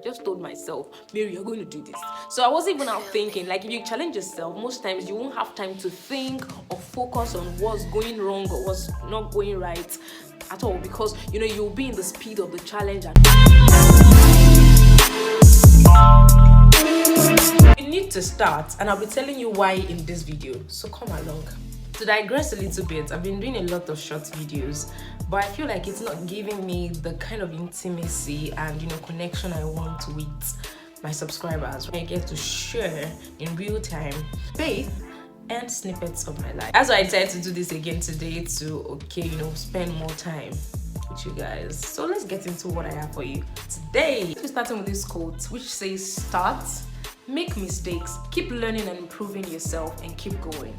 just told myself, Mary, you're going to do this. So I wasn't even out thinking. Like, if you challenge yourself, most times you won't have time to think or focus on what's going wrong or what's not going right at all, because you'll be in the speed of the challenge. You need to start, and I'll be telling you why in this video, so come along. To digress a little bit, I've been doing a lot of short videos, but I feel like it's not giving me the kind of intimacy and connection I want with my subscribers. I get to share in real time faith and snippets of my life. That's why I decided to do this again today, to spend more time with you guys. So let's get into what I have for you today. We're starting with this quote, which says, start, make mistakes, keep learning and improving yourself, and keep going.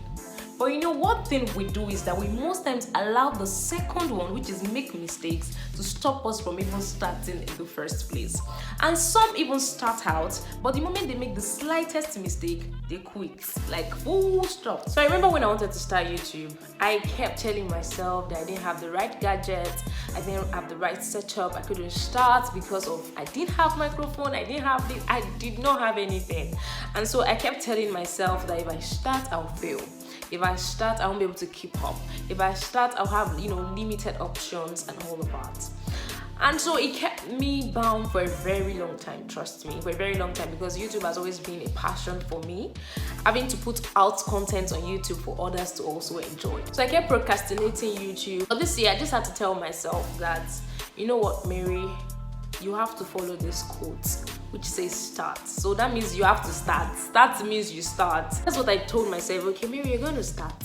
But one thing we do is that we most times allow the second one, which is make mistakes, to stop us from even starting in the first place. And some even start out, but the moment they make the slightest mistake, they quit, like full stop. So I remember when I wanted to start YouTube, I kept telling myself that I didn't have the right gadget, I didn't have the right setup, I couldn't start because I didn't have microphone, I didn't have this, I did not have anything. And so I kept telling myself that if I start, I'll fail. If I start, I won't be able to keep up. If I start, I'll have, limited options and all of that. And so it kept me bound for a very long time, trust me, for a very long time, because YouTube has always been a passion for me, having to put out content on YouTube for others to also enjoy. So I kept procrastinating YouTube. But this year, I just had to tell myself that, you know what, Mary, you have to follow this quote, which says start. So that means you have to start. Start means you start. That's what I told myself. Okay, Mary, you're going to start.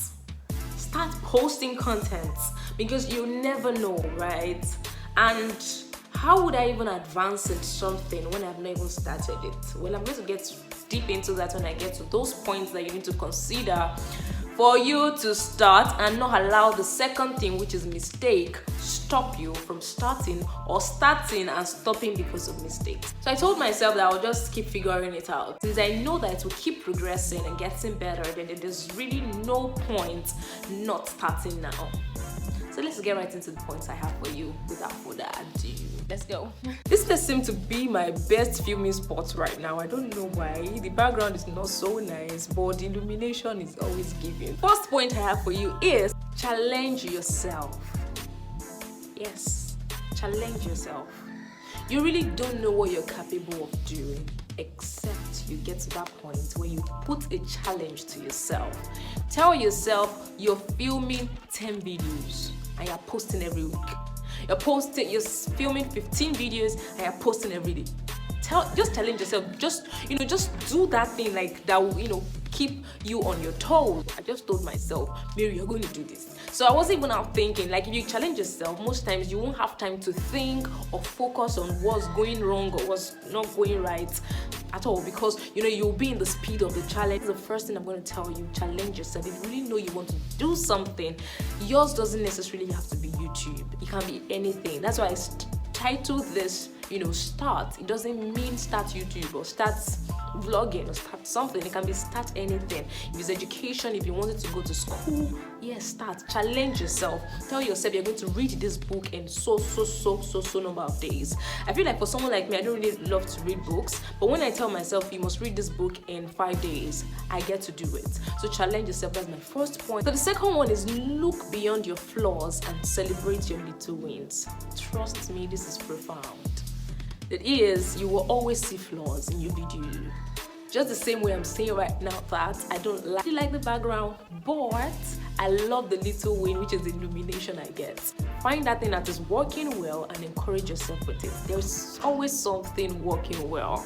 Start posting content, because you never know, right? And how would I even advance in something when I've not even started it? Well, I'm going to get deep into that when I get to those points that you need to consider for you to start, and not allow the second thing, which is mistake, stop you from starting, or starting and stopping because of mistakes. So I told myself that I'll just keep figuring it out. Since I know that it will keep progressing and getting better, then there's really no point not starting now. So let's get right into the points I have for you without further ado. Let's go. This place seems to be my best filming spot right now. I don't know why. The background is not so nice, but the illumination is always giving. First point I have for you is challenge yourself. Yes, challenge yourself. You really don't know what you're capable of doing, except you get to that point where you put a challenge to yourself. Tell yourself you're filming 10 videos and you're posting every week. You're filming 15 videos and you're posting every day. Just challenge yourself. Just do that thing like that will, keep you on your toes. I just told myself, Mary, you're going to do this. So I wasn't even out thinking. Like, if you challenge yourself, most times you won't have time to think or focus on what's going wrong or what's not going right at all, because you'll be in the speed of the challenge. The first thing I'm going to tell you, challenge yourself. If you really know you want to do something, yours doesn't necessarily have to be YouTube. It can be anything. That's why I titled this start. It doesn't mean start YouTube or start vlogging or start something. It can be start anything. If it's education, if you wanted to go to school, yes, start. Challenge yourself. Tell yourself you're going to read this book in so number of days. I feel like for someone like me, I don't really love to read books, but when I tell myself you must read this book in 5 days, I get to do it. So challenge yourself. That's my first point. So the second one is look beyond your flaws and celebrate your little wins. Trust me, this is profound. It is, you will always see flaws in your video. Just the same way I'm saying right now that I don't like the background, but I love the little win, which is the illumination I get. Find that thing that is working well and encourage yourself with it. There's always something working well.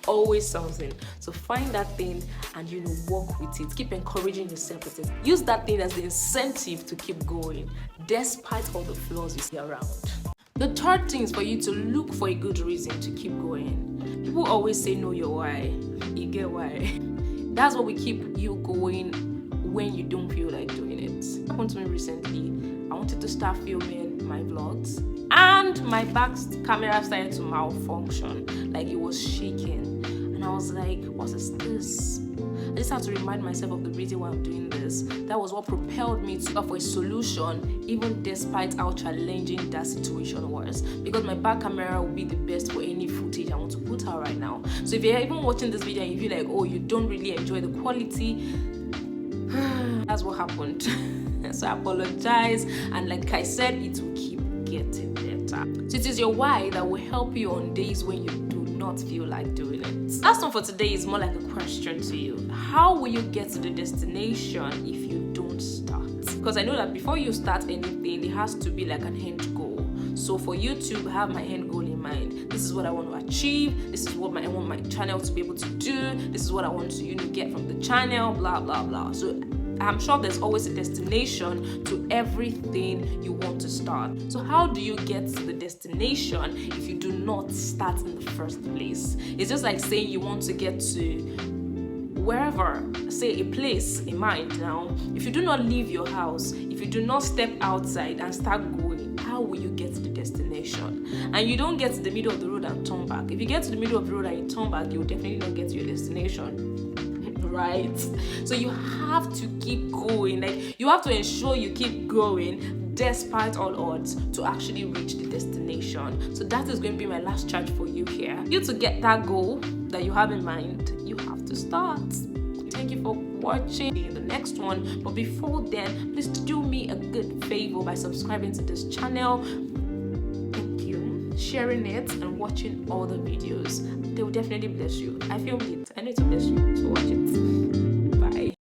Always something. So find that thing and work with it. Keep encouraging yourself with it. Use that thing as the incentive to keep going, despite all the flaws you see around. The third thing is for you to look for a good reason to keep going. People always say know your why. You get why. That's what will keep you going when you don't feel like doing it. It happened to me recently. I wanted to start filming my vlogs, and my back camera started to malfunction. Like, it was shaking. And I was like, what is this? I just had to remind myself of the reason why I'm doing this. That was what propelled me to offer a solution, even despite how challenging that situation was. Because my back camera will be the best for any footage I want to put filter right now. So if you're even watching this video and you feel like, oh, you don't really enjoy the quality, that's what happened. So I apologize, and like I said, it will keep getting better. So it is your why that will help you on days when you do not feel like doing it. Last one for today is more like a question to you. How will you get to the destination if you don't start? Because I know that before you start anything, there has to be like an end goal. So for you to have my end goal in mind, this is what I want to achieve, this is what I want my channel to be able to do, this is what I want to get from the channel, blah blah blah. So I'm sure there's always a destination to everything you want to start. So how do you get to the destination if you do not start in the first place? It's just like saying you want to get to wherever, say a place in mind now. If you do not leave your house, if you do not step outside and start going, how will you get to the destination? And you don't get to the middle of the road and turn back. If you get to the middle of the road and you turn back, you'll definitely not get to your destination. Right? So you have to keep going. Like, you have to ensure you keep going despite all odds to actually reach the destination. So that is going to be my last charge for you here. You to get that goal that you have in mind, you have to start. Thank you for watching in the next one. But before then, please do me a good favor by subscribing to this channel. Thank you. Sharing it and watching all the videos. They will definitely bless you. I filmed it. I know it will bless you. So watch it.